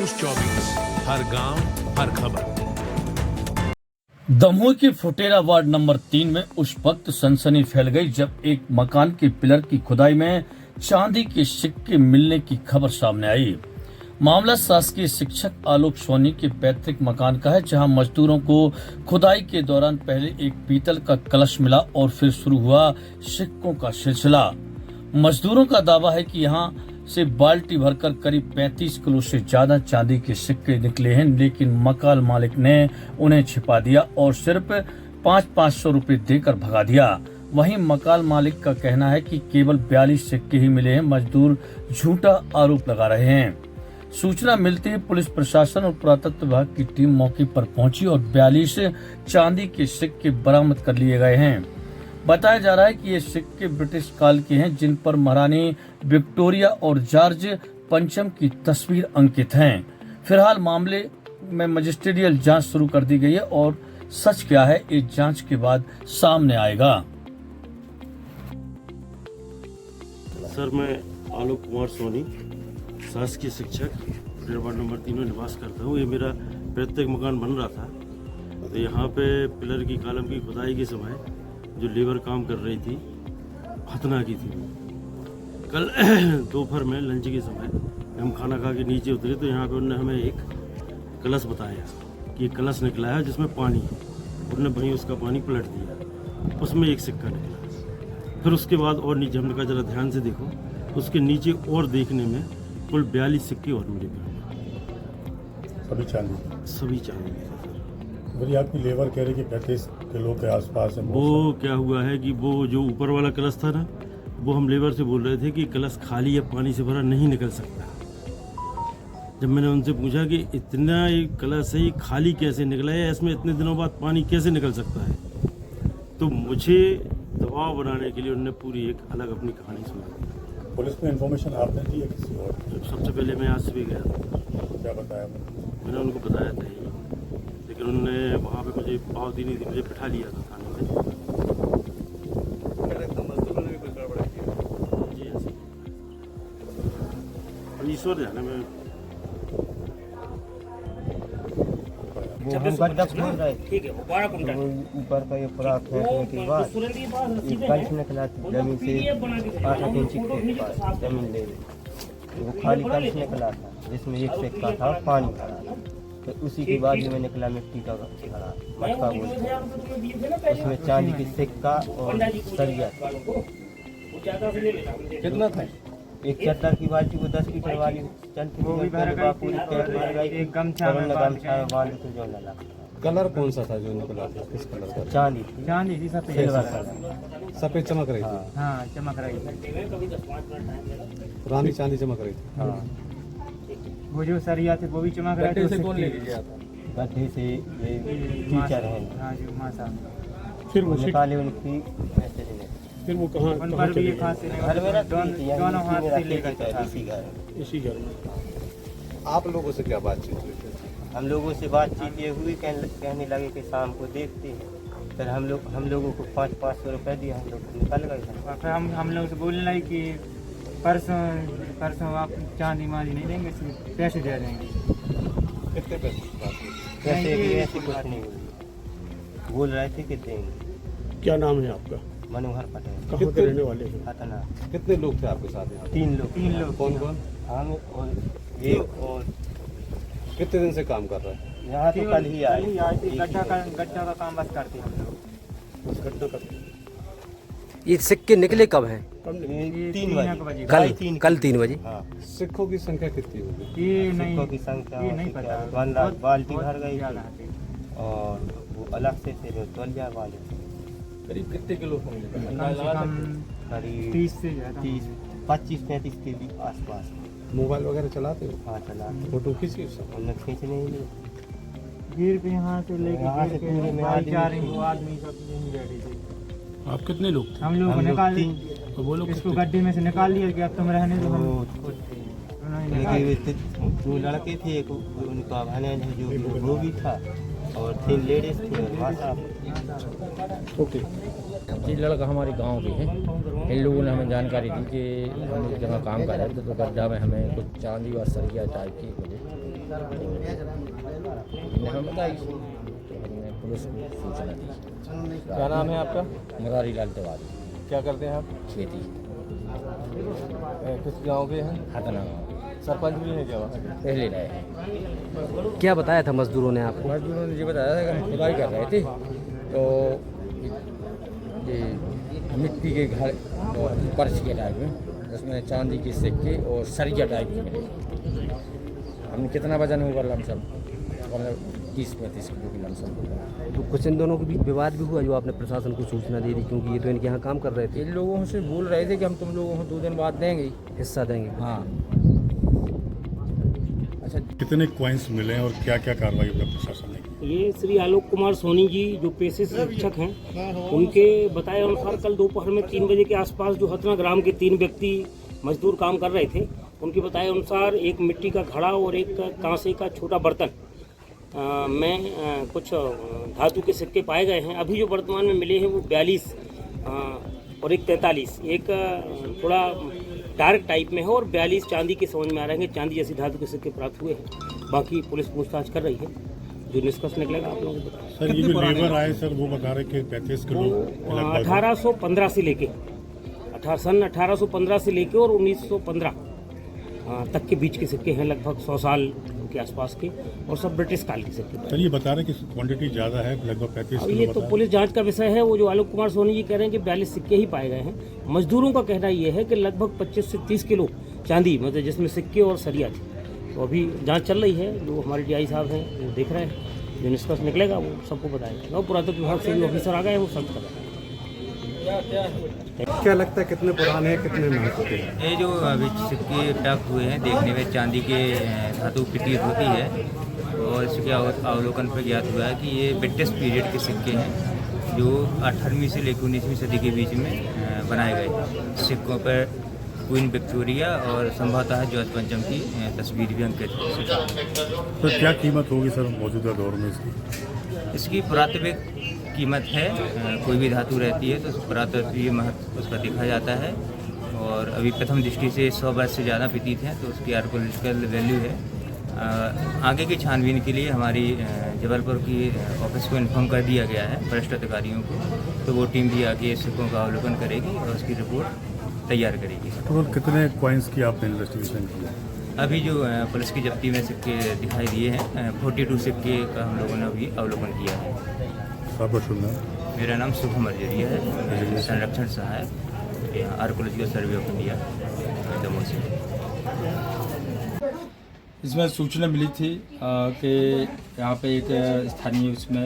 News 24, हर गांव, हर खबर। दमोह के फुटेरा वार्ड नंबर 3 में उस वक्त सनसनी फैल गई जब एक मकान के पिलर की खुदाई में चांदी के सिक्के मिलने की खबर सामने आई। मामला शासकीय शिक्षक आलोक सोनी के पैतृक मकान का है, जहां मजदूरों को खुदाई के दौरान पहले एक पीतल का कलश मिला और फिर शुरू हुआ सिक्कों का सिलसिला। मजदूरों का दावा है कि यहां से बाल्टी भरकर करीब 35 किलो से ज्यादा चांदी के सिक्के निकले हैं, लेकिन मकान मालिक ने उन्हें छिपा दिया और सिर्फ 500 रुपए देकर भगा दिया। वहीं मकान मालिक का कहना है कि केवल 42 सिक्के ही मिले हैं। मजदूर झूठा आरोप लगा रहे हैं। सूचना मिलते ही पुलिस प्रशासन और पुरातत्व विभाग की टीम मौके पर पहुंची और 42 चांदी के सिक्के बरामद कर लिए गए हैं। बताया जा रहा है कि ये सिक्के ब्रिटिश काल के हैं, जिन पर महारानी विक्टोरिया और जॉर्ज पंचम की तस्वीर अंकित हैं। फिलहाल मामले में मजिस्ट्रियल जांच शुरू कर दी गई है और सच क्या है इस जांच के बाद सामने आएगा। सर, मैं आलोक कुमार सोनी, शासकीय शिक्षक, वार्ड नंबर 3 में निवास करता हूँ। ये मेरा पैतृक मकान बन रहा था, तो यहाँ पे पिलर की कॉलम की खुदाई के समय जो लेबर काम कर रही थी, खतना की थी। कल दोपहर में लंच के समय हम खाना खा के नीचे उतरे तो यहाँ पे उन्होंने हमें एक कलश बताया कि कलश निकला है जिसमें पानी है। उन्होंने वहीं उसका पानी पलट दिया, उसमें एक सिक्का निकला। फिर उसके बाद और नीचे हमने कहा जरा ध्यान से देखो, उसके नीचे और देखने में कुल 42 सिक्के और मिले। सभी चांदी? सभी चांदी। बोलिए, आपकी लेबर कह रही कि 35 किलो के आसपास है। वो क्या हुआ है कि वो जो ऊपर वाला कलश था ना, वो हम लेबर से बोल रहे थे कि कलश खाली या पानी से भरा नहीं निकल सकता। जब मैंने उनसे पूछा कि इतना एक कलश है, खाली कैसे निकला है, इसमें इतने दिनों बाद पानी कैसे निकल सकता है, तो मुझे दबाव बनाने के लिए उन्होंने पूरी एक अलग अपनी कहानी सुनाई। पुलिस को इन्फॉर्मेशन आपने दी है किसी और? सबसे पहले मैं आज सुबह गया था। क्या बताया? मैंने उनको बताया था ही, लेकिन उन्होंने वहाँ पे मुझे पाव दी नहीं थी, मुझे बिठा लिया था थाने में। जी ऐसे ईश्वर जाने में वो हम गड्ढा खोद रहे थे, तो ऊपर का ये पूरा फेंकने के बाद एक कलश निकला जमीन से 8 इंच के पास जमीन ले गई। वो खाली कलश निकला था जिसमें एक सिक्का था, पानी भरा था। तो उसी के बाद में निकला मिट्टी का घड़ा, मटका बोलते हैं। उसमें चांदी की सिक्का और सरिया था। कितना था? एक चद्दर की बाल्टी को 10 लीटर वाली चलती, वो भी भर गई। एक गमछा में बांध के जो लगा। कलर कौन सा था जो निकला था? किस कलर का? चांदी थी, सफेद सफेद चमक रही थी। हाँ, चमक रही थी, पुरानी चांदी चमक रही थी। हाँ। वो जो सरिया थे वो भी चमक रहे थे। गड्ढे से कौन लेके गया था? गड्ढे से ये टीचर हैं। हाँ, जो मासा फिर वो निकाले उनकी ऐसे नहीं। फिर वो कहाँ घर में दोनों हाथ से लेकर इसी घर में। आप लोगों से क्या बातचीत हुई? हम लोगों से बातचीत ये हुई, कहने लगे कि शाम को देखते हैं। फिर हम लोगों को 500 रुपये दिया, हम लोग निकल गए। फिर हम लोग से बोलने लगे कि परसों आप चांदी मांदी नहीं देंगे, सिर्फ पैसे दे देंगे। कितने पैसे भी ऐसे कुछ नहीं बोल रहे थे कि देंगे। क्या नाम है आपका? मनोहर पटेल। कहाँ के रहने वाले हैं? खतना। कितने लोग थे आपके साथ यहाँ? 3 लोग। कौन कौन? हम और ये और कितने दिन से काम कर रहे हैं? यहाँ तो कल ही आए। गड्ढा का काम बस करते हैं हम लोग। गड्ढा का ये सिक्के निकले कब हैं? 3 बजे। कल 3 बजे। हाँ। सिक्कों की संख्या कितनी होगी? ये सिक्कों की संख्या नहीं पता। बाल्टी भर गई और वो अलग से थे तौलिया वाले। करीब कितने किलो होंगे? करीब 30 से 25-35 के भी आसपास। मोबाइल वगैरह चलाते हो? हाँ, चला। फोटो खींची? उन्होंने खींचने ही नहीं। गिर पे यहाँ से लेके पूरे में आदमी सब यहीं बैठे थे। आप कितने लोग थे? हम लोग निकाल तो वो लोग इसको गड्ढे में से निकाल लिया कि अब तुम रहने दो। दो लड़के थे, एक उनका भाने जो वो भी था और 3 लेडीज थी और माता। ओके। ये लड़का हमारे गांव के हैं। इन लोगों ने हमें जानकारी दी कि हम एक जगह काम कर रहे थे, तो गड्ढा में हमें कुछ चांदी और सरिया टाइप की मिली। हमने हमें बताई तो हमने पुलिस को सूचना दी। क्या नाम है आपका? मुरारी लाल तिवारी, क्या करते हैं आप? खेती, किस गांव के हैं? हतना सरपंच भी हैं क्या वहाँ के? पहले रहे हैं। क्या बताया था मजदूरों ने आपको? मजदूरों ने ये बताया था कि हम खुदाई कर रहे थे तो ये मिट्टी के घर पर्च के टाइप में, जिसमें चांदी के सिक्के और सरिया टाइप के मिले। हमने कितना वजन होगा लमसम, मतलब 30-35 किलो की लमसम होगा। तो कुछ इन दोनों के बीच विवाद भी हुआ जो आपने प्रशासन को सूचना दे दी, क्योंकि ये तो इनके यहाँ काम कर रहे थे। इन लोगों से बोल रहे थे कि हम तुम लोगों को 2 दिन बाद देंगे। हिस्सा देंगे। हाँ, अच्छा, कितने कॉइन्स मिले हैं और क्या क्या कार्रवाई प्रशासन ने की? ये श्री आलोक कुमार सोनी जी जो पेशे से शिक्षक हैं, उनके बताए अनुसार कल दोपहर में 3 बजे के आसपास जो हथना ग्राम के 3 व्यक्ति मजदूर काम कर रहे थे, उनके बताए अनुसार एक मिट्टी का घड़ा और एक कांसे का छोटा बर्तन में कुछ धातु के सिक्के पाए गए हैं। अभी जो वर्तमान में मिले हैं वो 42 और एक 43, एक थोड़ा डार्क टाइप में है और 42 चांदी के समझ में आ रहे हैं, चांदी जैसी धातु के सिक्के प्राप्त हुए हैं। बाकी पुलिस पूछताछ कर रही है, जो निष्कर्ष निकलेगा आप लोगों को बताएं। सर ये जो लेबर आए सर वो बता रहे कि 35 किलो 1815 से लेके सन 1815 से लेके और 1915 तक के बीच के सिक्के हैं, लगभग 100 साल के आसपास के, और सब ब्रिटिश काल के सिक्के। सर ये बता रहे कि क्वांटिटी ज़्यादा है, लगभग 35 अब किलो ये तो बता पुलिस जांच का विषय है। वो जो आलोक कुमार सोनी जी कह रहे हैं कि 42 सिक्के ही पाए गए हैं। मजदूरों का कहना ये है कि लगभग 25 से 30 किलो चांदी, मतलब जिसमें सिक्के और सरिया थी। तो अभी जांच चल रही है, जो हमारे DI साहब हैं वो देख रहे हैं, जो निष्कर्ष निकलेगा वो सबको बताएंगे। और पुरातत्व विभाग से जो ऑफिसर आ गए हैं वो सब कर रहे हैं। क्या लगता है कितने पुराने हैं, कितने महत्व के हैं? ये जो अभी सिक्के प्राप्त हुए हैं, देखने में चांदी के धातु प्रतीत होती है, और इसके अवलोकन पर ज्ञात हुआ है कि ये ब्रिटिश पीरियड के सिक्के हैं जो 18वीं से लेकर 19वीं सदी के बीच में बनाए गए। सिक्कों पर क्वीन विक्टोरिया और संभवतः जॉर्ज पंचम की तस्वीर भी अंकित है। तो क्या कीमत होगी सर मौजूदा दौर में इसकी? इसकी पुरातत्विक कीमत है, कोई भी धातु रहती है तो पुरातत्वीय महत्व उसका देखा जाता है, और अभी प्रथम दृष्टि से 100 वर्ष से ज़्यादा प्रतीत है तो उसकी आर्कोलॉजिकल वैल्यू है। आगे की छानबीन के लिए हमारी जबलपुर की ऑफिस को इन्फॉर्म कर दिया गया है, वरिष्ठ अधिकारियों को, तो वो टीम भी आगे सिक्कों का अवलोकन करेगी और उसकी रिपोर्ट तैयार करेगी। तो कितने कॉइन्स की आपने इन्वेस्टिगेशन की? अभी जो पुलिस की जब्ती में सिक्के दिखाई दिए हैं, 42 सिक्के का हम लोगों ने अभी अवलोकन किया है। आपका शुभ नाम? मेरा नाम शुभम अर्जरिया है, संरक्षण सहायक archaeological survey of India Damoh से। इसमें सूचना मिली थी कि यहाँ पे एक स्थानीय उसमें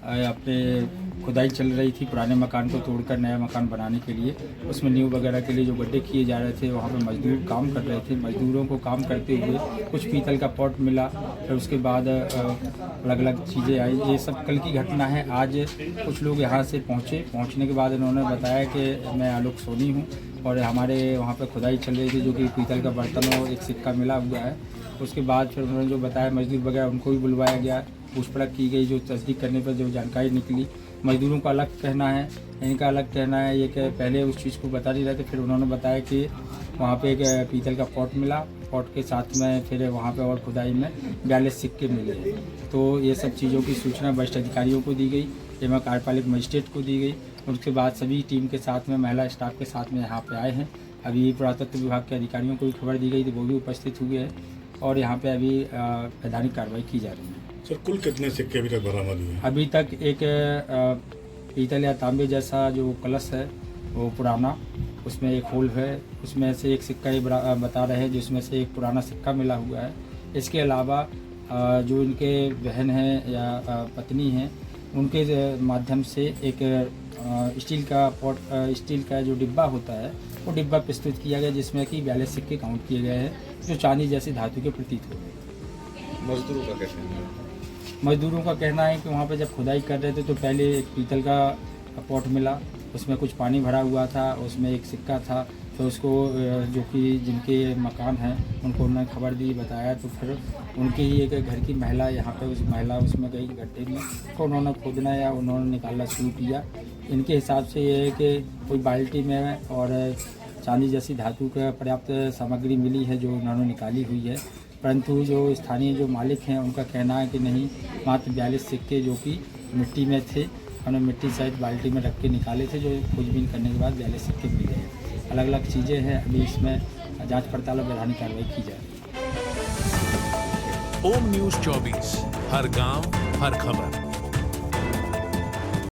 अपने खुदाई चल रही थी पुराने मकान को तोड़कर नया मकान बनाने के लिए। उसमें नींव वगैरह के लिए जो गड्ढे किए जा रहे थे, वहाँ पे मजदूर काम कर रहे थे। मजदूरों को काम करते हुए कुछ पीतल का पॉट मिला, फिर उसके बाद अलग अलग चीज़ें आई। ये सब कल की घटना है। आज कुछ लोग यहाँ से पहुँचने के बाद इन्होंने बताया कि मैं आलोक सोनी हूँ और हमारे वहाँ पर खुदाई चल रही थी, जो कि पीतल का बर्तन और एक सिक्का मिला हुआ है। उसके बाद फिर उन्होंने जो बताया मजदूर वगैरह उनको भी बुलवाया गया, पूछपरछ की गई। जो तस्दीक करने पर जो जानकारी निकली, मजदूरों का अलग कहना है, इनका अलग कहना है ये कि पहले उस चीज़ को बता नहीं रहे थे। फिर उन्होंने बताया कि वहाँ पे एक पीतल का पॉट मिला, पॉट के साथ में फिर वहाँ पे और खुदाई में 42 सिक्के मिले। तो ये सब चीज़ों की सूचना वरिष्ठ अधिकारियों को दी गई, एवं कार्यपालिक मजिस्ट्रेट को दी गई। उसके बाद सभी टीम के साथ में महिला स्टाफ के साथ में यहाँ पे आए हैं। अभी पुरातत्व विभाग के अधिकारियों को भी खबर दी गई थी, वो भी उपस्थित हुए हैं और यहाँ पे अभी वैधानिक कार्रवाई की जा रही है। सर कुल कितने सिक्के अभी तक बरामद हुए हैं? अभी तक एक पीतल या तांबे जैसा जो कलश है वो पुराना, उसमें एक होल है, उसमें से एक सिक्का ही बता रहे हैं जिसमें से एक पुराना सिक्का मिला हुआ है। इसके अलावा जो इनके बहन हैं या पत्नी हैं, उनके माध्यम से एक स्टील का पॉट, स्टील का जो डिब्बा होता है वो डिब्बा प्रस्तुत किया गया, जिसमें कि 42 सिक्के काउंट किए गए हैं जो चांदी जैसी धातु के प्रतीत हो गए। मजदूरों का कैसे? मजदूरों का कहना है कि वहाँ पे जब खुदाई कर रहे थे तो पहले एक पीतल का पॉट मिला, उसमें कुछ पानी भरा हुआ था, उसमें एक सिक्का था। तो उसको जो कि जिनके मकान हैं उनको उन्होंने खबर दी, बताया, तो फिर उनके ही एक घर की महिला यहाँ पे उस महिला उसमें गई गड्ढे में, तो उन्होंने खोदना या उन्होंने निकालना शुरू किया। इनके हिसाब से ये है कि कोई बाल्टी में और चांदी जैसी धातु का पर्याप्त सामग्री मिली है जो उन्होंने निकाली हुई है। परंतु जो स्थानीय जो मालिक हैं उनका कहना है कि नहीं, मात्र 42 सिक्के जो कि मिट्टी में थे, हमने मिट्टी सहित बाल्टी में रख के निकाले थे, जो खोजबीन करने के बाद 42 सिक्के मिले हैं। अलग अलग चीज़ें हैं, अभी इसमें जांच पड़ताल और वैधानिक कार्रवाई की जा रही है। ओम न्यूज़ 24, हर गांव हर खबर।